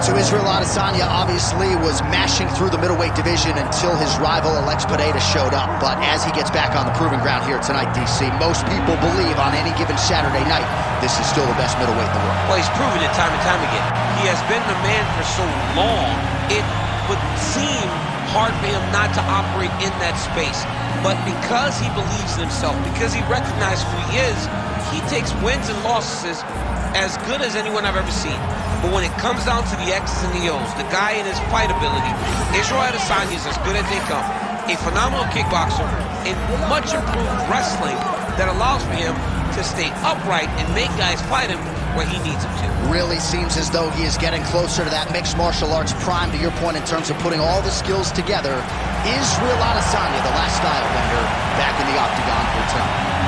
So Israel Adesanya obviously was mashing through the middleweight division until his rival Alex Pereira showed up. But as he gets back on the proving ground here tonight, DC, most people believe on any given Saturday night, this is still the best middleweight in the world. Well, he's proven it time and time again. He has been the man for so long, it would seem hard for him not to operate in that space. But because he believes in himself, because he recognizes who he is, he takes wins and losses as good as anyone I've ever seen. But when it comes down to the X's and the O's, the guy and his fight ability, Israel Adesanya is as good as they come. A phenomenal kickboxer and much improved wrestling that allows for him to stay upright and make guys fight him where he needs them to. Really seems as though he is getting closer to that mixed martial arts prime, to your point, in terms of putting all the skills together. Israel Adesanya, the last style bender, back in the octagon for tonight.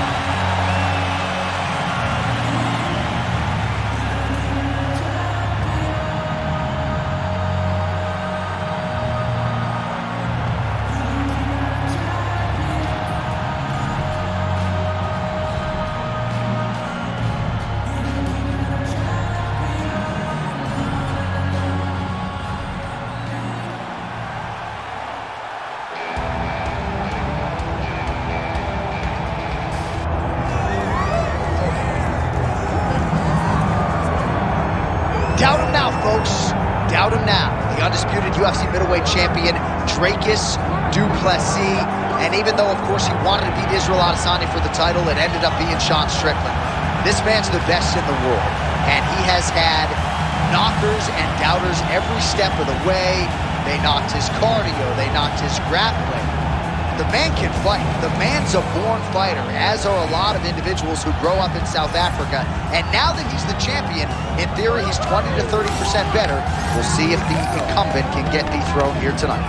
Doubt him now, folks. Doubt him now. The undisputed UFC middleweight champion, Dricus du Plessis. And even though, of course, he wanted to beat Israel Adesanya for the title, it ended up being Sean Strickland. This man's the best in the world, and he has had knockers and doubters every step of the way. They knocked his cardio. They knocked his grappling. The man can fight. The man's a born fighter, as are a lot of individuals who grow up in South Africa. And now that he's the champion, in theory, he's 20 to 30% better. We'll see if the incumbent can get dethroned here tonight.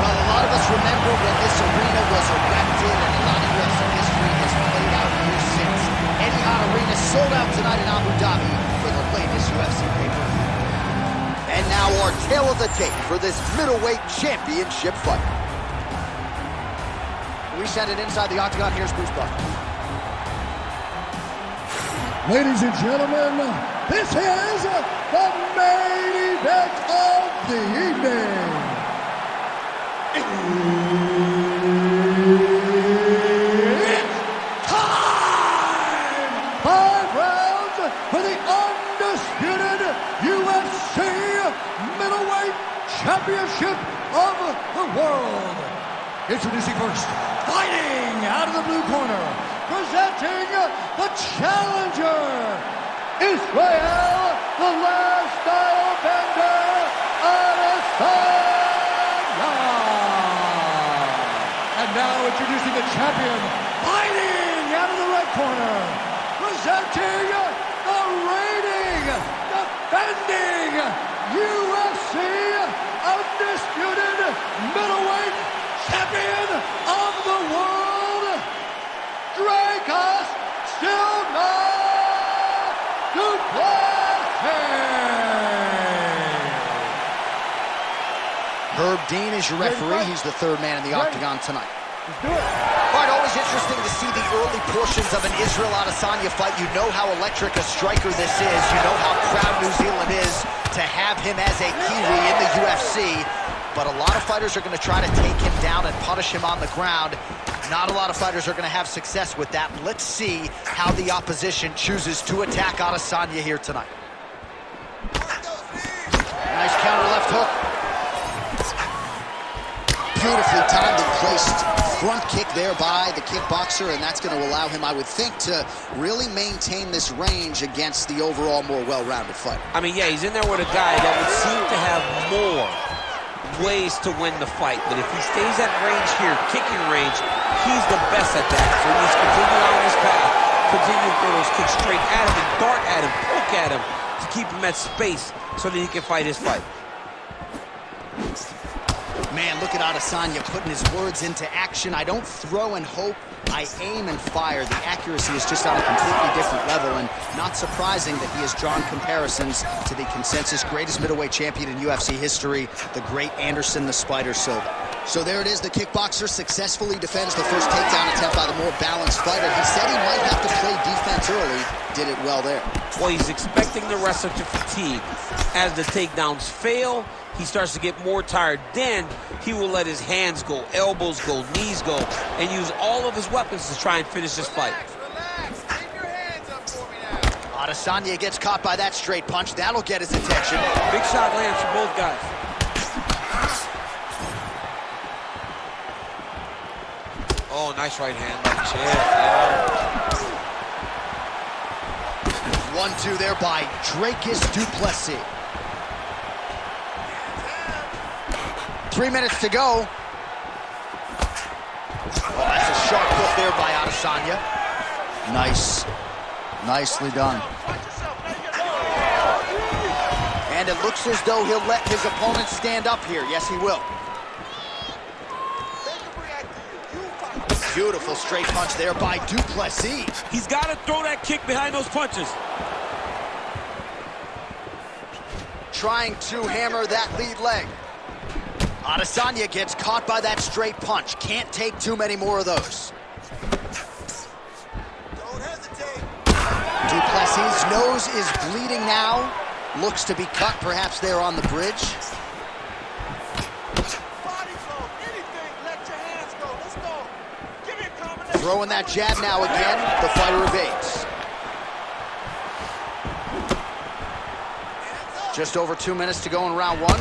Well, a lot of us remember when this arena was erected, and a lot of UFC history has played out here since. Etihad Arena sold out tonight in Abu Dhabi for the latest UFC pay-per-view. And now our tale of the tape for this middleweight championship fight. We send it inside the octagon. Here's Bruce Buffer. Ladies and gentlemen, this is the main event of the evening. It's time! 5 rounds for the undisputed UFC Middleweight Championship of the world. Introducing first, fighting out of the blue corner, presenting the challenger, Israel, the last style bender, Adesanya. And now introducing the champion, fighting out of the red corner, presenting the reigning, defending UFC undisputed middleweight champion of the world, Dricus still not du Plessis. Herb Dean is your referee. He's the third man in the octagon tonight. Let's do it. All right, always interesting to see the early portions of an Israel Adesanya fight. You know how electric a striker this is. You know how proud New Zealand is to have him as a Kiwi in the UFC. But a lot of fighters are going to try to take him down and punish him on the ground. Not a lot of fighters are going to have success with that. Let's see how the opposition chooses to attack Adesanya here tonight. Nice counter left hook. Beautifully timed and placed front kick there by the kickboxer, and that's going to allow him, I would think, to really maintain this range against the overall more well-rounded fighter. I mean, yeah, he's in there with a guy that would seem to have more ways to win the fight, but if he stays at range here, kicking range, he's the best at that. So he needs to continue on his path, continue to throw those kicks straight at him and dart at him, poke at him to keep him at space so that he can fight his fight. Man, look at Adesanya putting his words into action. I don't throw and hope, I aim and fire. The accuracy is just on a completely different level, and not surprising that he has drawn comparisons to the consensus greatest middleweight champion in UFC history, the great Anderson the Spider Silva. So there it is, the kickboxer successfully defends the first takedown attempt by the more balanced fighter. He said he might have to play defense early, did it well there. Well, he's expecting the wrestler to fatigue. As the takedowns fail, he starts to get more tired. Then he will let his hands go, elbows go, knees go, and use all of his weapons to try and finish this fight. Relax. Keep your hands up for me now. Adesanya gets caught by that straight punch. That'll get his attention. Big shot lands for both guys. Oh, nice right hand. Yeah. 1-2 there by Dricus du Plessis. 3 minutes to go. Oh, that's a sharp hook there by Adesanya. Nice. Nicely done. And it looks as though he'll let his opponent stand up here. Yes, he will. Beautiful straight punch there by du Plessis. He's got to throw that kick behind those punches. Trying to hammer that lead leg. Adesanya gets caught by that straight punch. Can't take too many more of those. Don't hesitate. Du Plessis' nose is bleeding now. Looks to be cut, perhaps there on the bridge. Body flow, anything. Let your hands go. Let's go. Give me a combination. Throwing that jab now again. The fighter evades. Just over 2 minutes to go in round one.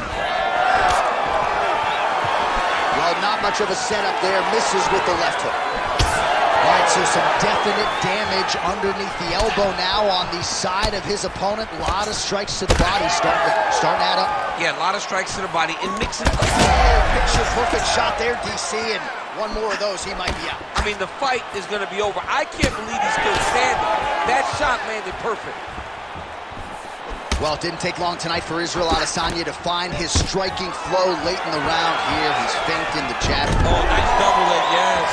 Well, not much of a setup there. Misses with the left hook. All right, so some definite damage underneath the elbow now on the side of his opponent. A lot of strikes to the body starting to add up. Yeah, a lot of strikes to the body and mixing. Picture perfect shot there, DC, and one more of those, he might be out. I mean, the fight is going to be over. I can't believe he's still standing. That shot landed perfect. Well, it didn't take long tonight for Israel Adesanya to find his striking flow late in the round here. He's feint in the jab. Oh, nice double leg, yes.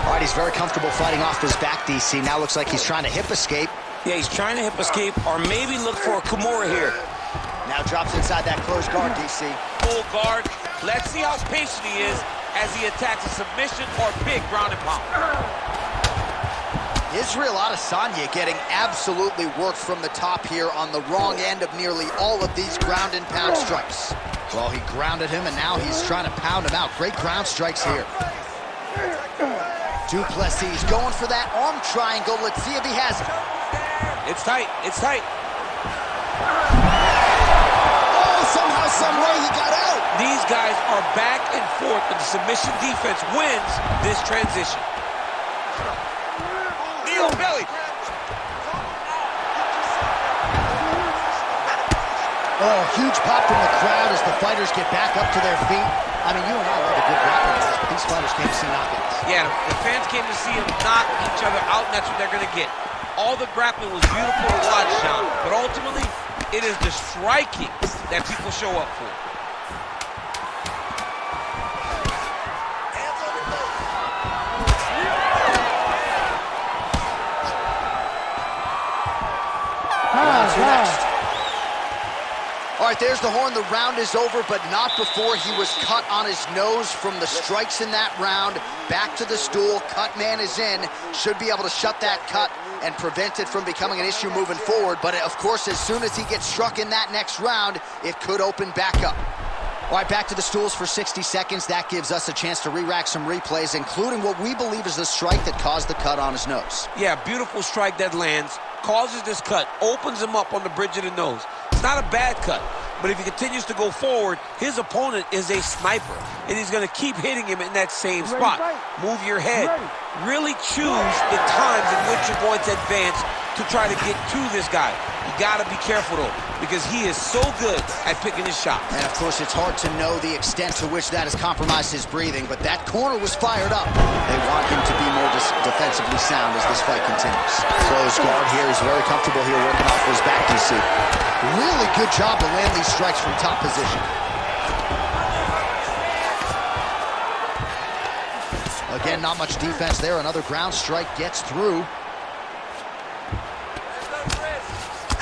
All right, he's very comfortable fighting off his back, DC. Now looks like he's trying to hip escape. Yeah, he's trying to hip escape or maybe look for a Kimura here. Now drops inside that closed guard, DC. Full guard. Let's see how patient he is as he attacks a submission or big ground and pound. Israel Adesanya getting absolutely worked from the top here on the wrong end of nearly all of these ground and pound strikes. Well, he grounded him, and now he's trying to pound him out. Great ground strikes here. Du Plessis going for that arm triangle. Let's see if he has it. It's tight. It's tight. Oh, somehow, some way he got out. These guys are back and forth, but the submission defense wins this transition. Knee on belly. Oh, huge pop from the crowd as the fighters get back up to their feet. I mean, you and I love a good grappling match, but these fighters came to see knockouts. Yeah, the fans came to see them knock each other out, and that's what they're going to get. All the grappling was beautiful to watch, Sean, but ultimately, it is the striking that people show up for. Next. All right, there's the horn. The round is over, but not before he was cut on his nose from the strikes in that round. Back to the stool. Cut man is in. Should be able to shut that cut and prevent it from becoming an issue moving forward. But, of course, as soon as he gets struck in that next round, it could open back up. All right, back to the stools for 60 seconds. That gives us a chance to re-rack some replays, including what we believe is the strike that caused the cut on his nose. Yeah, beautiful strike that lands, causes this cut, opens him up on the bridge of the nose. It's not a bad cut, but if he continues to go forward, his opponent is a sniper, and he's going to keep hitting him in that same spot. Move your head. Really choose the times in which you're going to advance to try to get to this guy. You got to be careful, though, because he is so good at picking his shots. And, of course, it's hard to know the extent to which that has compromised his breathing, but that corner was fired up. They want him to be more defensively sound as this fight continues. Closed guard here. He's very comfortable here working off his back, DC. Really good job to land these strikes from top position. Again, not much defense there. Another ground strike gets through.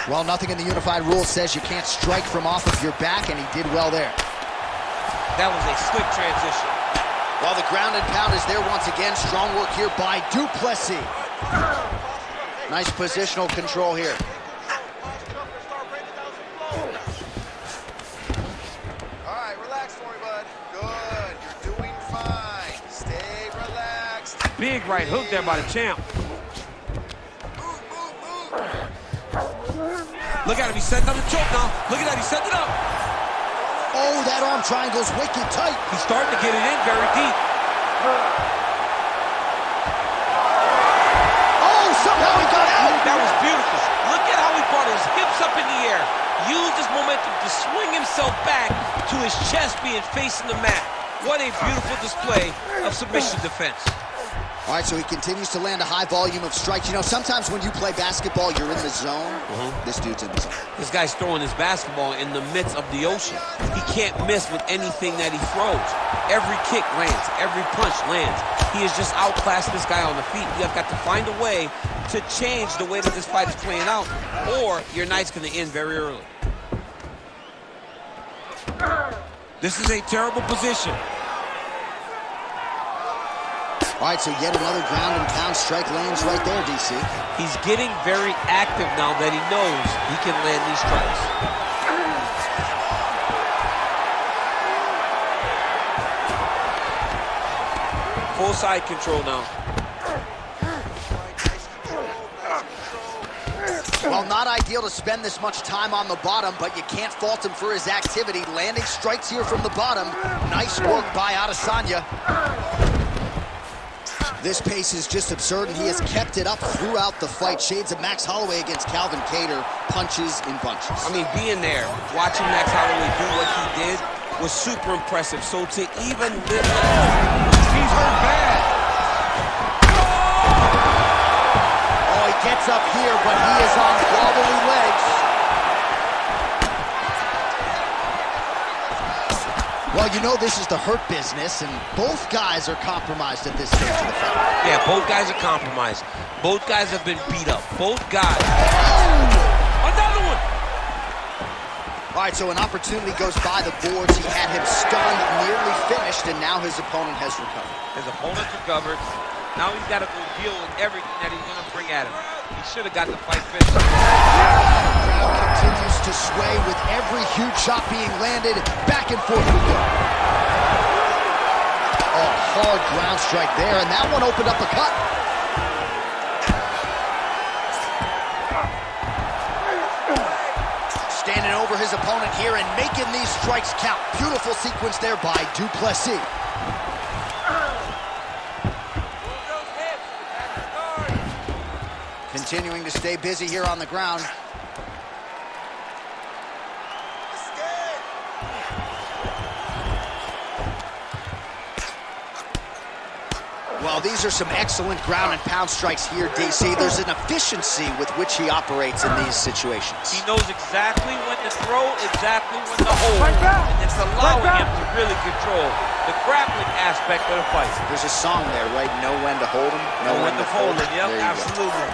Well, nothing in the unified rules says you can't strike from off of your back, and he did well there. That was a slick transition. Well, the ground and pound is there once again. Strong work here by Plessis. Nice positional control here. All right, relax for me, bud. Good. You're doing fine. Stay relaxed. Big right hook there by the champ. Look at him, he's setting up the choke now. Look at that, he's setting it up. Oh, that arm triangle's wicked tight. He's starting to get it in very deep. Oh, somehow he got out. That was beautiful. Look at how he brought his hips up in the air. Used his momentum to swing himself back to his chest being facing the mat. What a beautiful display of submission defense. All right, so he continues to land a high volume of strikes. You know, sometimes when you play basketball, you're in the zone. This dude's in the zone. This guy's throwing his basketball in the midst of the ocean. He can't miss with anything that he throws. Every kick lands. Every punch lands. He has just outclassed this guy on the feet. You have got to find a way to change the way that this fight is playing out, or your night's going to end very early. This is a terrible position. All right, so yet another ground and pound strike lands right there, DC. He's getting very active now that he knows he can land these strikes. Full side control now. Well, not ideal to spend this much time on the bottom, but you can't fault him for his activity. Landing strikes here from the bottom. Nice work by Adesanya. This pace is just absurd, and he has kept it up throughout the fight. Shades of Max Holloway against Calvin Kattar, punches in bunches. I mean, being there, watching Max Holloway do what he did was super impressive. So to even this, he's hurt bad. Oh, he gets up here, but he is on wobbly legs. Well, you know this is the hurt business, and both guys are compromised at this stage of the fight. Yeah, both guys are compromised. Both guys have been beat up. Both guys. Oh! Another one! All right, so an opportunity goes by the boards. He had him stunned, nearly finished, and now his opponent has recovered. His opponent's recovered. Now he's got to go deal with everything that he's going to bring at him. He should have got the fight finished. The crowd continues to sway with every huge shot being landed. Back and forth we go. Oh, hard ground strike there, and that one opened up a cut. Standing over his opponent here and making these strikes count. Beautiful sequence there by Plessis. Continuing to stay busy here on the ground. Well, these are some excellent ground and pound strikes here, DC. There's an efficiency with which he operates in these situations. He knows exactly when to throw, exactly when to hold, and it's allowing him to really control the grappling aspect of the fight. There's a song there, right? Know when to hold him, know when to fold him. Yep, absolutely.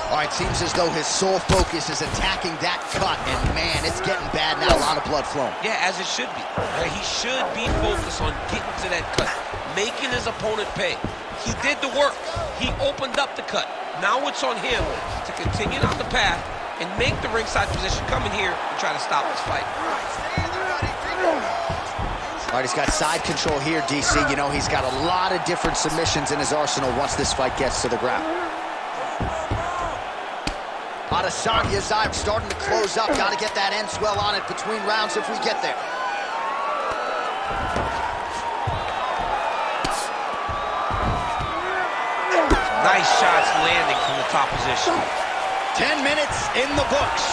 All right, seems as though his sole focus is attacking that cut, and man, it's getting bad now. A lot of blood flowing. Yeah, as it should be. He should be focused on getting to that cut, making his opponent pay. He did the work. He opened up the cut. Now it's on him to continue down the path and make the ringside position, come in here and try to stop this fight. All right, he's got side control here, DC. You know, he's got a lot of different submissions in his arsenal once this fight gets to the ground. Adesanya's eye starting to close up. Got to get that end swell on it between rounds if we get there. Nice shots landing from the top position. 10 minutes in the books.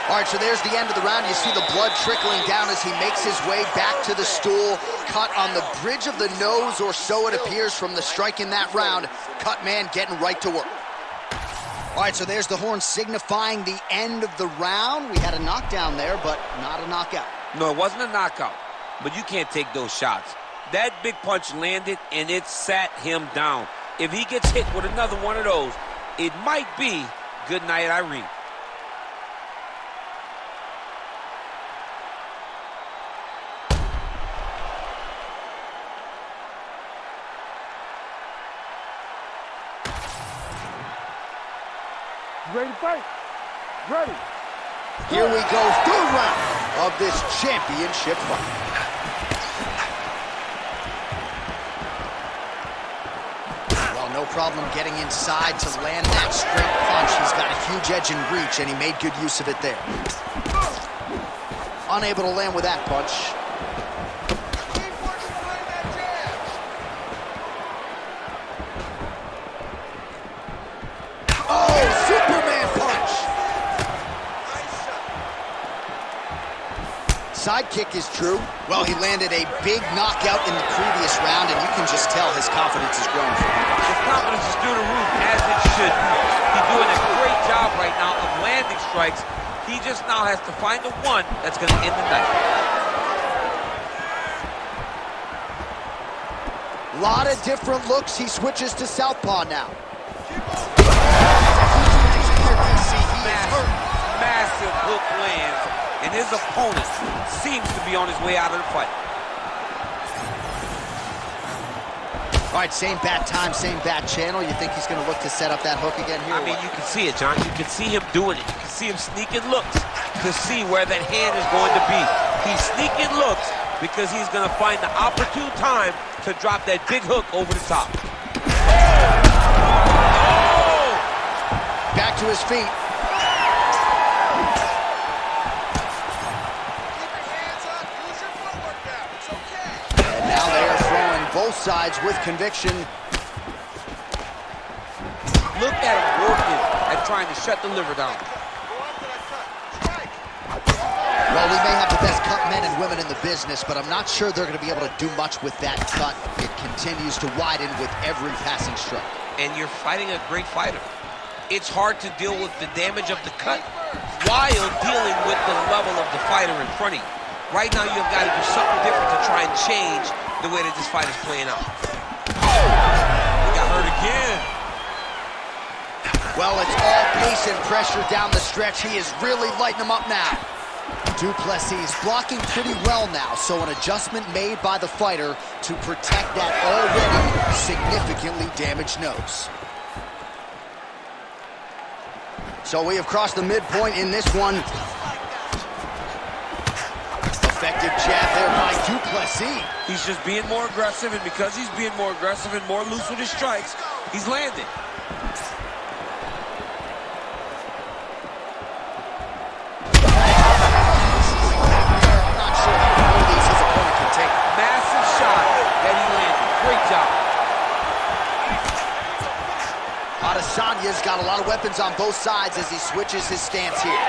All right, so there's the end of the round. You see the blood trickling down as he makes his way back to the stool. Cut on the bridge of the nose, or so it appears from the strike in that round. Cut man getting right to work. All right, so there's the horn signifying the end of the round. We had a knockdown there, but not a knockout. No, it wasn't a knockout, but you can't take those shots. That big punch landed, and it sat him down. If he gets hit with another one of those, it might be Good night, Irene. Ready to fight? Ready. Here we go, third round of this championship fight. Well, no problem getting inside to land that straight punch. He's got a huge edge and reach, and he made good use of it there. Unable to land with that punch. Sidekick is true. Well, he landed a big knockout in the previous round, and you can just tell his confidence is growing from him. His confidence is through the roof, as it should be. He's doing a great job right now of landing strikes. He just now has to find the one that's going to end the night. A lot of different looks. He switches to southpaw now. Massive hook lands, and his opponent seems to be on his way out of the fight. All right, same bat time, same bat channel. You think he's going to look to set up that hook again here? I mean, you can see it, John. You can see him doing it. You can see him sneaking looks to see where that hand is going to be. He's sneaking looks because he's going to find the opportune time to drop that big hook over the top. Oh! Back to his feet. Both sides with conviction. Look at him working at trying to shut the liver down. Well, we may have the best cut men and women in the business, but I'm not sure they're going to be able to do much with that cut. It continues to widen with every passing strike. And you're fighting a great fighter. It's hard to deal with the damage of the cut while dealing with the level of the fighter in front of you. Right now, you've got to do something different to try and change the way that this fight is playing out. He got hurt again. Well, it's all pace and pressure down the stretch. He is really lighting him up now. Du Plessis blocking pretty well now, so an adjustment made by the fighter to protect that already significantly damaged nose. So we have crossed the midpoint in this one. Effective jab there by Du Plessis. He's just being more aggressive, and because he's being more aggressive and more loose with his strikes, he's landing. I'm not sure how many of these his opponent can take. Massive shot that he landed. Great job. Adesanya's got a lot of weapons on both sides as he switches his stance here.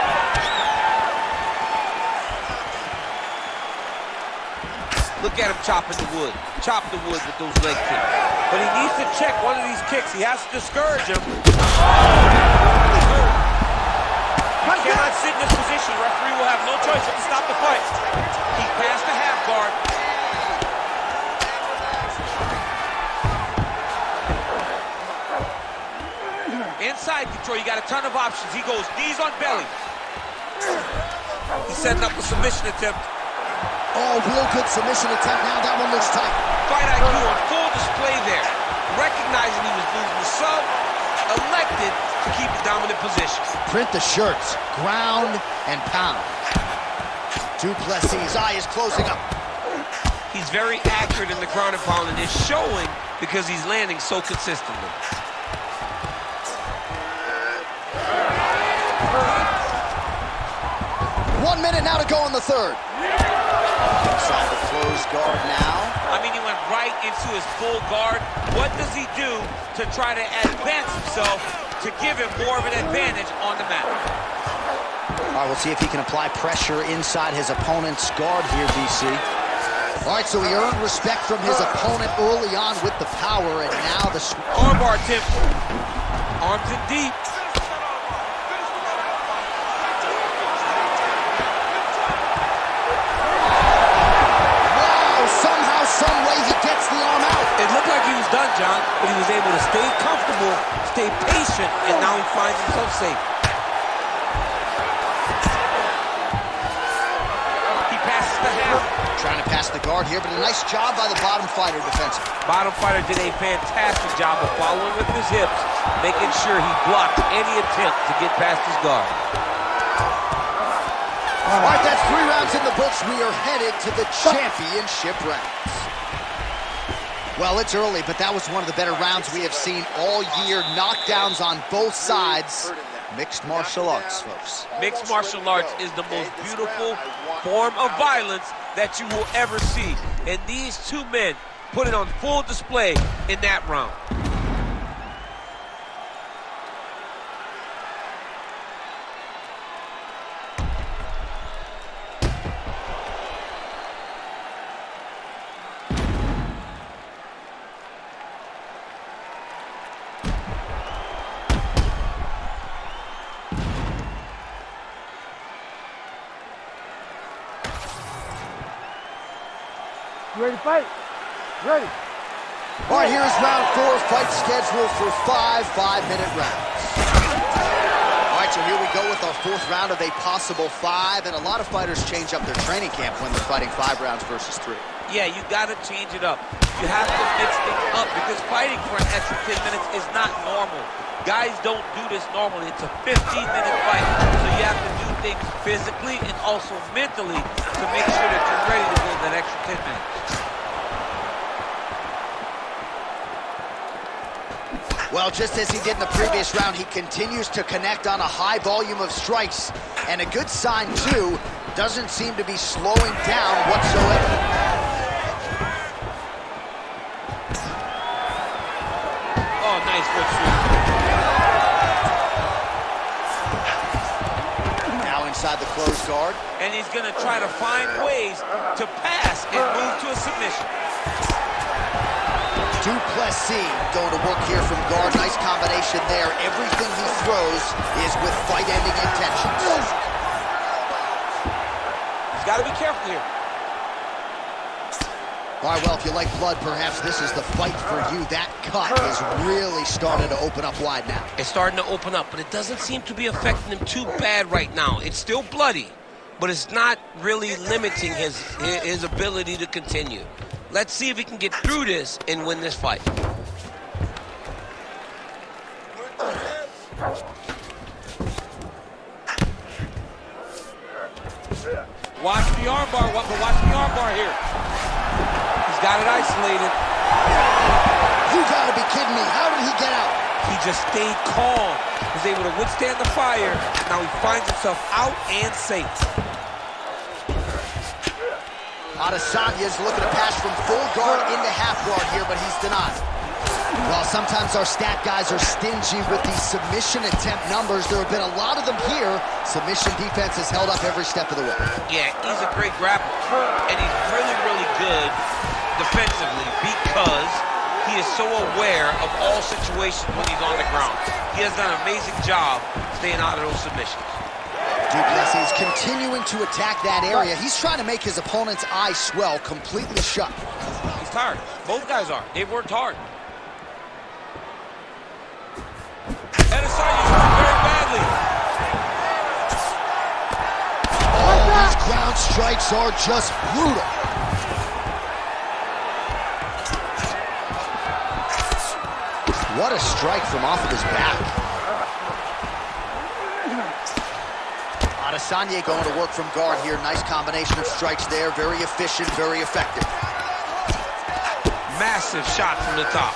Look at him chopping the wood. Chop the wood with those leg kicks. But he needs to check one of these kicks. He has to discourage him. He cannot sit in this position. The referee will have no choice but to stop the fight. He passed the half guard. Inside control, you got a ton of options. He goes knees on belly. He's setting up a submission attempt. Oh, real good submission attempt now. That one looks tight. Fight IQ on full display there. Recognizing he was losing the sub, elected to keep the dominant position. Print the shirts. Ground and pound. Du Plessis' eye is closing up. He's very accurate in the ground and pound, and it's showing because he's landing so consistently. 1 minute now to go in the third. Inside the closed guard now. I mean, he went right into his full guard. What does he do to try to advance himself to give him more of an advantage on the mat? All right, we'll see if he can apply pressure inside his opponent's guard here, DC. All right, so he earned respect from his opponent early on with the power, and now the... Armbar attempt. Arms in deep. Some way he gets the arm out. It looked like he was done, John, but he was able to stay comfortable, stay patient, and now he finds himself safe. He passes the half. Trying to pass the guard here, but a nice job by the bottom fighter defensively. Bottom fighter did a fantastic job of following with his hips, making sure he blocked any attempt to get past his guard. All right, that's 3 rounds in the books. We are headed to the championship rounds. Well, it's early, but that was one of the better rounds we have seen all year. Knockdowns on both sides. Mixed martial arts, folks. Mixed martial arts is the most beautiful form of violence that you will ever see. And these two men put it on full display in that round. You ready to fight? Ready. All right, here is round 4, fight scheduled for 5 5-minute rounds. All right, so here we go with our 4th round of a possible 5, and a lot of fighters change up their training camp when they're fighting 5 rounds versus 3. Yeah, you gotta change it up. You have to mix things up because fighting for an extra 10 minutes is not normal. Guys don't do this normally. It's a 15-minute fight, so you have to do things physically and also mentally to make sure that you're ready to go that extra 10 minutes. Well, just as he did in the previous round, he continues to connect on a high volume of strikes. And a good sign, too, doesn't seem to be slowing down whatsoever. Oh, nice foot sweep. Now inside the closed guard. And he's gonna try to find ways to pass and move to a submission. Plessis going to work here from guard. Nice combination there. Everything he throws is with fight-ending intentions. He's got to be careful here. All right, well, if you like blood, perhaps this is the fight for you. That cut is really starting to open up wide now. It's starting to open up, but it doesn't seem to be affecting him too bad right now. It's still bloody, but it's not really limiting his ability to continue. Let's see if he can get through this and win this fight. Watch the armbar, but watch the armbar here. He's got it isolated. You gotta be kidding me. How did he get out? He just stayed calm, was able to withstand the fire. Now he finds himself out and safe. Adesanya's looking to pass from full guard into half guard here, but he's denied. Well, sometimes our stat guys are stingy with these submission attempt numbers. There have been a lot of them here. Submission defense has held up every step of the way. Yeah, he's a great grappler, and he's really, really good defensively because he is so aware of all situations when he's on the ground. He has done an amazing job staying out of those submissions. Plessis is continuing to attack that area. He's trying to make his opponent's eyes swell completely shut. He's tired. Both guys are. They've worked hard. Adesanya's hurt very badly. All these ground strikes are just brutal. What a strike from off of his back. Adesanya going to work from guard here. Nice combination of strikes there. Very efficient, very effective. Massive shot from the top.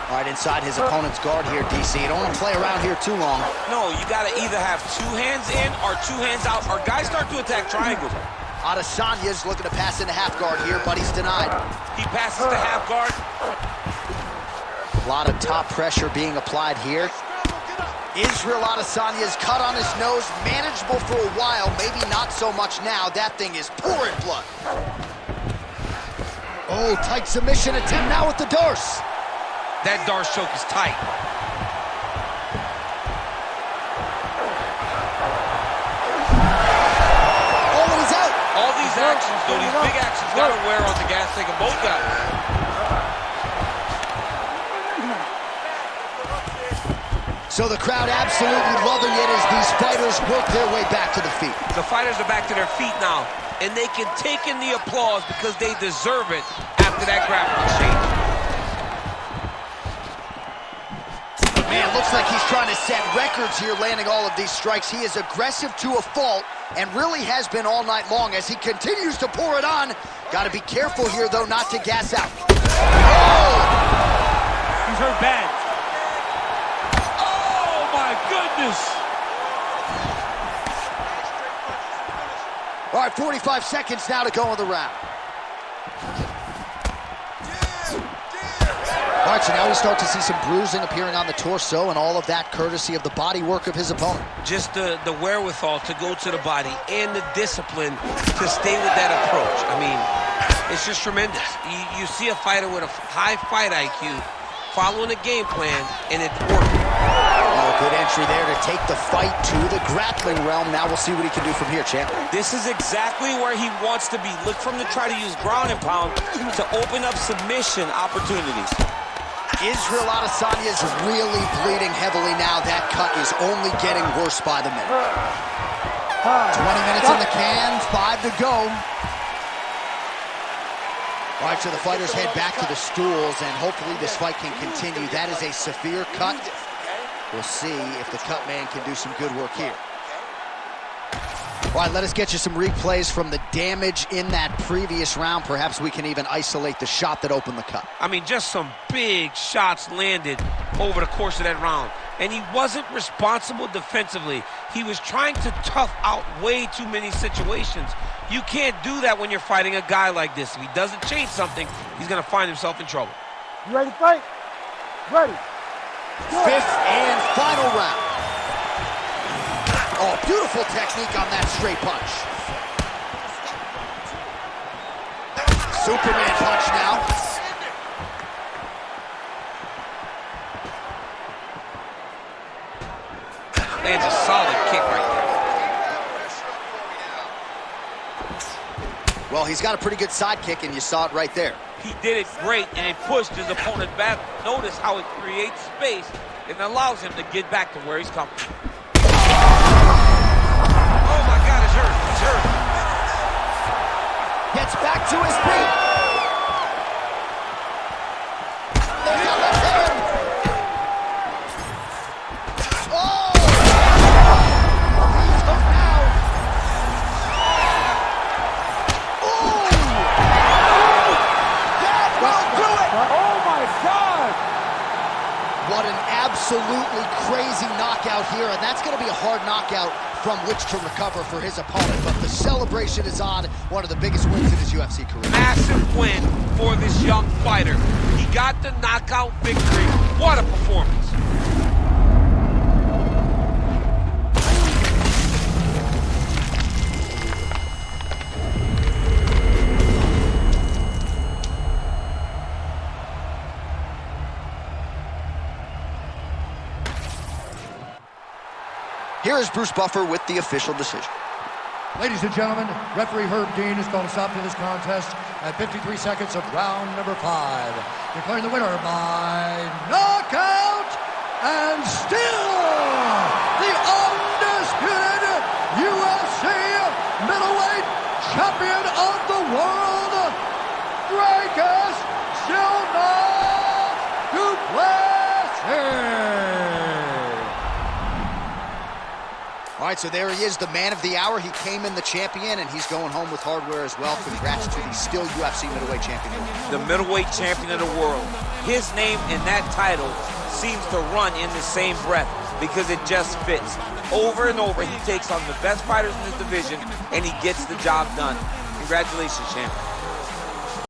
All right, inside his opponent's guard here, DC. You don't want to play around here too long. No, you got to either have 2 hands in or 2 hands out, or guys start to attack triangles. Adesanya's looking to pass into half guard here, but he's denied. He passes to half guard. A lot of top pressure being applied here. Israel Adesanya's cut on his nose, manageable for a while, maybe not so much now. That thing is pouring blood. Oh, tight submission attempt now with the Darce. That Darce choke is tight. Oh, and he's out. All these actions, though, these big actions, got to wear on the gas tank of both guys. So the crowd absolutely loving it as these fighters work their way back to the feet. The fighters are back to their feet now, and they can take in the applause because they deserve it after that grappling exchange. Man, looks like he's trying to set records here, landing all of these strikes. He is aggressive to a fault and really has been all night long as he continues to pour it on. Got to be careful here, though, not to gas out. Oh! He's hurt bad. Oh, my goodness. All right, 45 seconds now to go in the round. All right, so now we start to see some bruising appearing on the torso, and all of that courtesy of the body work of his opponent. Just the wherewithal to go to the body and the discipline to stay with that approach. I mean, it's just tremendous. You see a fighter with a high fight IQ following a game plan, and it's working. Oh, good entry there to take the fight to the grappling realm. Now we'll see what he can do from here, champ. This is exactly where he wants to be. Look for him to try to use ground and pound to open up submission opportunities. Israel Adesanya is really bleeding heavily now. That cut is only getting worse by the minute. 20 minutes in the can, 5 to go. All right, so the fighters head back to the stools, and hopefully this fight can continue. That is a severe cut. We'll see if the cut man can do some good work here. All right, let us get you some replays from the damage in that previous round. Perhaps we can even isolate the shot that opened the cut. I mean, just some big shots landed over the course of that round. And he wasn't responsible defensively. He was trying to tough out way too many situations. You can't do that when you're fighting a guy like this. If he doesn't change something, he's going to find himself in trouble. You ready to fight? Ready. Fifth and final round. Oh, beautiful technique on that straight punch. Superman punch now. Lands a solid kick right there. Well, he's got a pretty good side kick, and you saw it right there. He did it great, and it pushed his opponent back. Notice how it creates space and allows him to get back to where he's coming. Oh my God, it's hurt. It's hurt. Gets back to his feet. There's that left hand. Oh! He's hooked now. Ooh! That will do it! Oh my God! What an absolutely crazy knockout here, and that's going to be a hard knockout from which to recover for his opponent, but the celebration is on. One of the biggest wins in his UFC career. Massive win for this young fighter. He got the knockout victory. What a performance. Here is Bruce Buffer with the official decision. Ladies and gentlemen, referee Herb Dean has called a stop to this contest at 53 seconds of round number 5. Declaring the winner by knockout and still the undisputed UFC Middleweight Champion of the World, Dricus Plessis. All right, so there he is, the man of the hour. He came in the champion, and he's going home with hardware as well. Congrats to the still UFC middleweight champion. The middleweight champion of the world. His name and that title seems to run in the same breath because it just fits. Over and over, he takes on the best fighters in his division, and he gets the job done. Congratulations, champ.